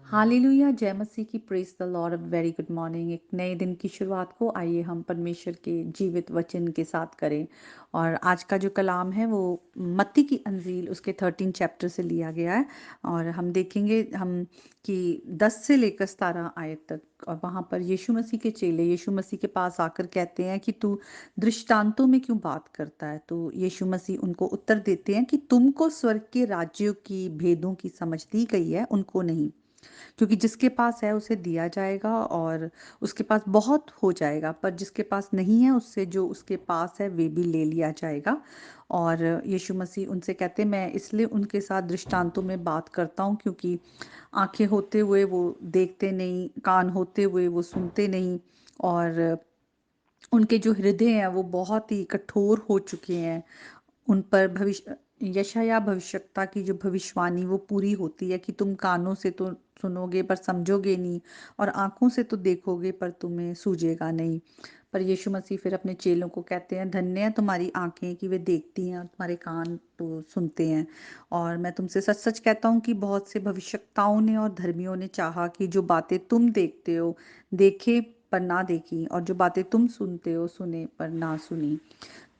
Hallelujah, जय मसीह की, praise the Lord, very good morning. एक नए दिन की शुरुआत को आइए हम परमेश्वर के जीवित वचन के साथ करें। और आज का जो कलाम है वो मत्ती की अंजील उसके 13 चैप्टर से लिया गया है। और हम देखेंगे हम कि 10 से लेकर 17 आयत तक। और वहाँ पर यीशु मसीह के चेले यीशु मसीह के पास आकर कहते हैं कि तू दृष्टांतों में क्यों बात करता है। तो यीशु मसीह उनको उत्तर देते हैं कि तुमको स्वर्ग के राज्यों की भेदों की समझ दी गई है, उनको नहीं। क्योंकि जिसके पास है उसे दिया जाएगा और उसके पास बहुत हो जाएगा, पर जिसके पास नहीं है उससे जो उसके पास है वे भी ले लिया जाएगा। और यीशु मसीह उनसे कहते हैं, मैं इसलिए उनके साथ दृष्टांतों में बात करता हूँ क्योंकि आंखें होते हुए वो देखते नहीं, कान होते हुए वो सुनते नहीं, और उनके जो हृदय हैं वो बहुत ही कठोर हो चुके हैं। उन पर भविष्य यशाया भविष्यद्वक्ता की जो भविष्यवाणी वो पूरी होती है कि तुम कानों से तो सुनोगे पर समझोगे नहीं, और आंखों से तो देखोगे पर तुम्हें सूझेगा नहीं। पर यीशु मसीह फिर अपने चेलों को कहते हैं, धन्य है तुम्हारी आंखें कि वे देखती हैं और तुम्हारे कान तो सुनते हैं। और मैं तुमसे सच सच कहता हूँ कि बहुत से भविष्यद्वक्ताओं ने और धर्मियों ने चाहा कि जो बातें तुम देखते हो देखे पर ना देखी, और जो बातें तुम सुनते हो सुने पर ना सुनी।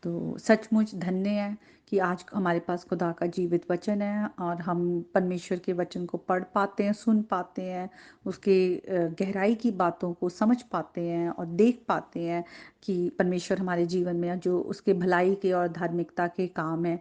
तो सचमुच धन्य है कि आज हमारे पास खुदा का जीवित वचन है और हम परमेश्वर के वचन को पढ़ पाते हैं, सुन पाते हैं, उसके गहराई की बातों को समझ पाते हैं और देख पाते हैं कि परमेश्वर हमारे जीवन में जो उसके भलाई के और धार्मिकता के काम है।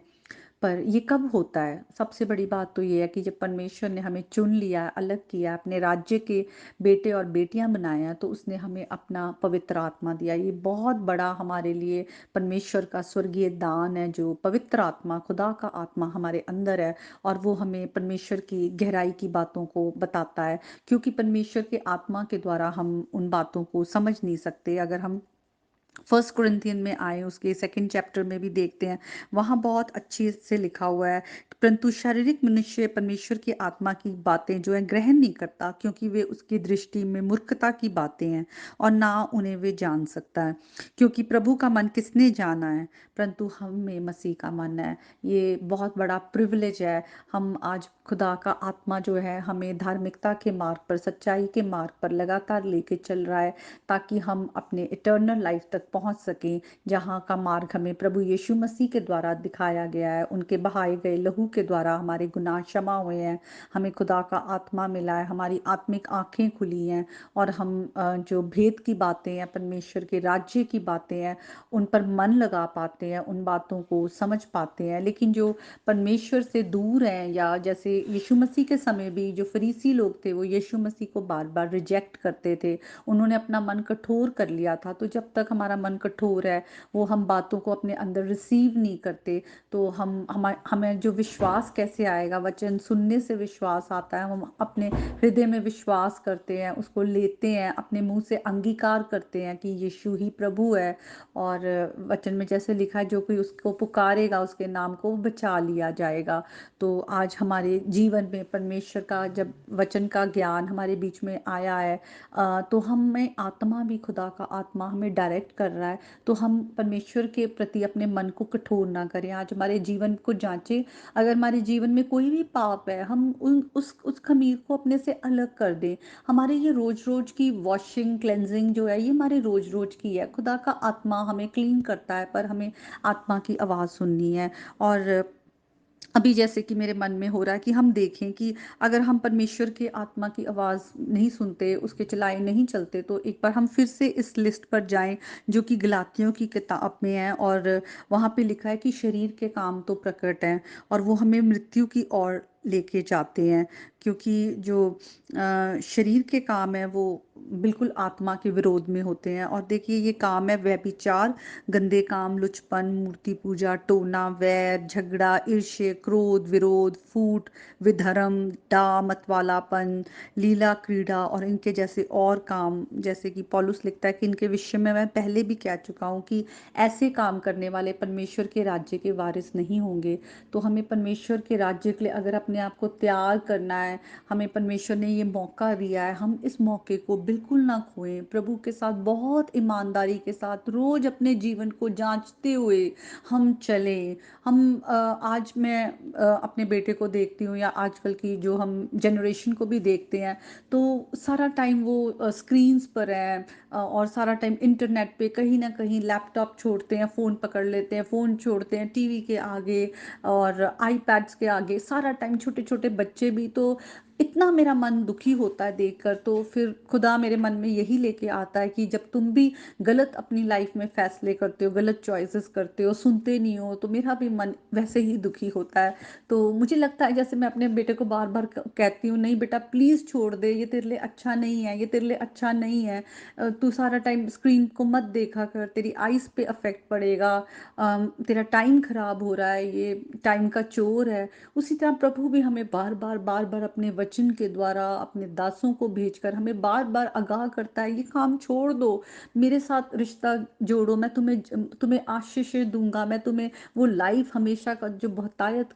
पर ये कब होता है? सबसे बड़ी बात तो ये है कि जब परमेश्वर ने हमें चुन लिया, अलग किया, अपने राज्य के बेटे और बेटियां बनाया, तो उसने हमें अपना पवित्र आत्मा दिया। ये बहुत बड़ा हमारे लिए परमेश्वर का स्वर्गीय दान है, जो पवित्र आत्मा, खुदा का आत्मा हमारे अंदर है। और वो हमें परमेश्वर की गहराई की बातों को बताता है, क्योंकि परमेश्वर के आत्मा के द्वारा हम उन बातों को समझ नहीं सकते। अगर हम फर्स्ट कुरिन्थियन में आए, उसके सेकंड चैप्टर में भी देखते हैं, वहाँ बहुत अच्छे से लिखा हुआ है, परंतु शारीरिक मनुष्य परमेश्वर की आत्मा की बातें जो है ग्रहण नहीं करता, क्योंकि वे उसकी दृष्टि में मूर्खता की बातें हैं और ना उन्हें वे जान सकता है। क्योंकि प्रभु का मन किसने जाना है, परंतु हम में मसीह का मन है। ये बहुत बड़ा प्रिविलेज है। हम आज खुदा का आत्मा जो है हमें धार्मिकता के मार्ग पर, सच्चाई के मार्ग पर लगातार लेके चल रहा है, ताकि हम अपने इटर्नल लाइफ तक पहुंच सकें, जहां का मार्ग हमें प्रभु यीशु मसीह के द्वारा दिखाया गया है। उनके बहाए गए लहू के द्वारा हमारे गुनाह क्षमा हुए हैं, हमें खुदा का आत्मा मिला है, हमारी आत्मिक आंखें खुली हैं, और हम जो भेद की बातें हैं, परमेश्वर के राज्य की बातें हैं, उन पर मन लगा पाते हैं, उन बातों को समझ पाते हैं। लेकिन जो परमेश्वर से दूर हैं, या जैसे यीशु मसीह के समय भी जो फरीसी लोग थे वो यीशु मसीह को बार बार रिजेक्ट करते थे, उन्होंने अपना मन कठोर कर लिया था। तो जब तक हमारा मन कठोर है, वो हम बातों को अपने अंदर रिसीव नहीं करते, तो हमें जो विश्वास कैसे आएगा? वचन सुनने से विश्वास आता है। हम अपने हृदय में विश्वास करते हैं, उसको लेते हैं, अपने मुंह से अंगीकार करते हैं कि यीशु ही प्रभु है। और वचन में जैसे लिखा है, जो कोई उसको पुकारेगा उसके नाम को, वो बचा लिया जाएगा। तो आज हमारे जीवन में परमेश्वर का जब वचन का ज्ञान हमारे बीच में आया है, तो हमें आत्मा भी, खुदा का आत्मा हमें डायरेक्ट कर रहा है। तो हम परमेश्वर के प्रति अपने मन को कठोर ना करें। आज हमारे जीवन को जांचें, अगर हमारे जीवन में कोई भी पाप है, हम उस खमीर को अपने से अलग कर दें। हमारे ये रोज रोज की वॉशिंग, क्लेंजिंग जो है, ये हमारे रोज रोज की है। खुदा का आत्मा हमें क्लीन करता है, पर हमें आत्मा की आवाज़ सुननी है। और अभी जैसे कि मेरे मन में हो रहा है कि हम देखें कि अगर हम परमेश्वर की आत्मा की आवाज़ नहीं सुनते, उसके चलाए नहीं चलते, तो एक बार हम फिर से इस लिस्ट पर जाएं जो कि गलातियों की किताब में है। और वहाँ पे लिखा है कि शरीर के काम तो प्रकट हैं और वो हमें मृत्यु की ओर लेके जाते हैं। क्योंकि जो शरीर के काम है वो बिल्कुल आत्मा के विरोध में होते हैं। और देखिए, ये काम है व्यभिचार, गंदे काम, लुचपन, मूर्ति पूजा, टोना, वैर, झगड़ा, ईर्ष्या, क्रोध, विरोध, फूट, विधर्म, डा, मतवालापन, लीला, क्रीड़ा और इनके जैसे और काम। जैसे कि पौलुस लिखता है कि इनके विषय में मैं पहले भी कह चुका हूँ कि ऐसे काम करने वाले परमेश्वर के राज्य के वारिस नहीं होंगे। तो हमें परमेश्वर के राज्य के लिए अगर अपने आप को तैयार करना है, हमें परमेश्वर ने ये मौका दिया है, हम इस मौके को बिल्कुल ना खोएँ। प्रभु के साथ बहुत ईमानदारी के साथ रोज़ अपने जीवन को जाँचते हुए हम चलें। आज मैं अपने बेटे को देखती हूँ या आजकल की जो हम जनरेशन को भी देखते हैं, तो सारा टाइम वो स्क्रीन्स पर हैं, और सारा टाइम इंटरनेट पे कहीं न कहीं लैपटॉप छोड़ते हैं, फ़ोन पकड़ लेते हैं, फ़ोन छोड़ते हैं टीवी के आगे और आईपैड्स के आगे सारा टाइम। छोटे-छोटे बच्चे भी, तो इतना मेरा मन दुखी होता है देखकर। तो फिर खुदा मेरे मन में यही लेके आता है कि जब तुम भी गलत अपनी लाइफ में फ़ैसले करते हो, गलत चॉइसेस करते हो, सुनते नहीं हो, तो मेरा भी मन वैसे ही दुखी होता है। तो मुझे लगता है, जैसे मैं अपने बेटे को बार-बार कहती हूँ, नहीं बेटा प्लीज़ छोड़ दे, ये तेरे लिए अच्छा नहीं है, ये तेरे लिए अच्छा नहीं है। तू सारा टाइम स्क्रीन को मत देखा कर, तेरी आईज़ पे इफ़ेक्ट पड़ेगा, तेरा टाइम ख़राब हो रहा है, ये टाइम का चोर है। उसी तरह प्रभु भी हमें बार-बार, बार-बार अपने वचन के द्वारा, अपने दासों को भेजकर हमें बार-बार आगाह करता है, ये काम छोड़ दो, मेरे साथ रिश्ता जोड़ो, मैं तुम्हें आशीषें दूँगा, मैं तुम्हें वो लाइफ़ हमेशा का जो बहुतायत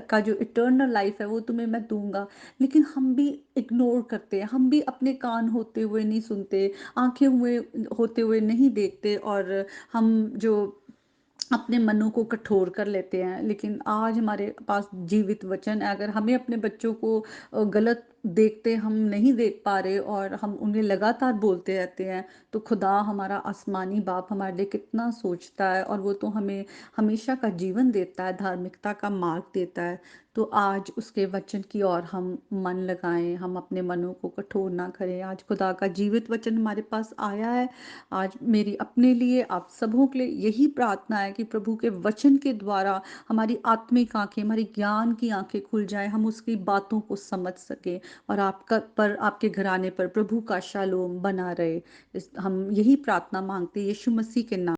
का जो इटर्नल लाइफ़ है वो तुम्हें मैं दूँगा। लेकिन हम भी इग्नोर करते हैं, हम भी अपने कान होते हुए नहीं सुनते, आँखें हुए होते हुए नहीं देखते, और हम जो अपने मनों को कठोर कर लेते हैं। लेकिन आज हमारे पास जीवित वचन है, अगर हमें अपने बच्चों को गलत देखते हम नहीं देख पा रहे और हम उन्हें लगातार बोलते रहते हैं, तो खुदा हमारा आसमानी बाप हमारे लिए कितना सोचता है, और वो तो हमें हमेशा का जीवन देता है, धार्मिकता का मार्ग देता है। तो आज उसके वचन की ओर हम मन लगाएं, हम अपने मनों को कठोर ना करें। आज खुदा का जीवित वचन हमारे पास आया है। आज मेरी अपने लिए, आप सबों के लिए यही प्रार्थना है कि प्रभु के वचन के द्वारा हमारी आत्मिक आंखें, हमारी ज्ञान की आंखें खुल जाएं, हम उसकी बातों को समझ सकें, और आपके घराने पर प्रभु का शालोम बना रहे। हम यही प्रार्थना मांगते हैं यीशु मसीह के नाम।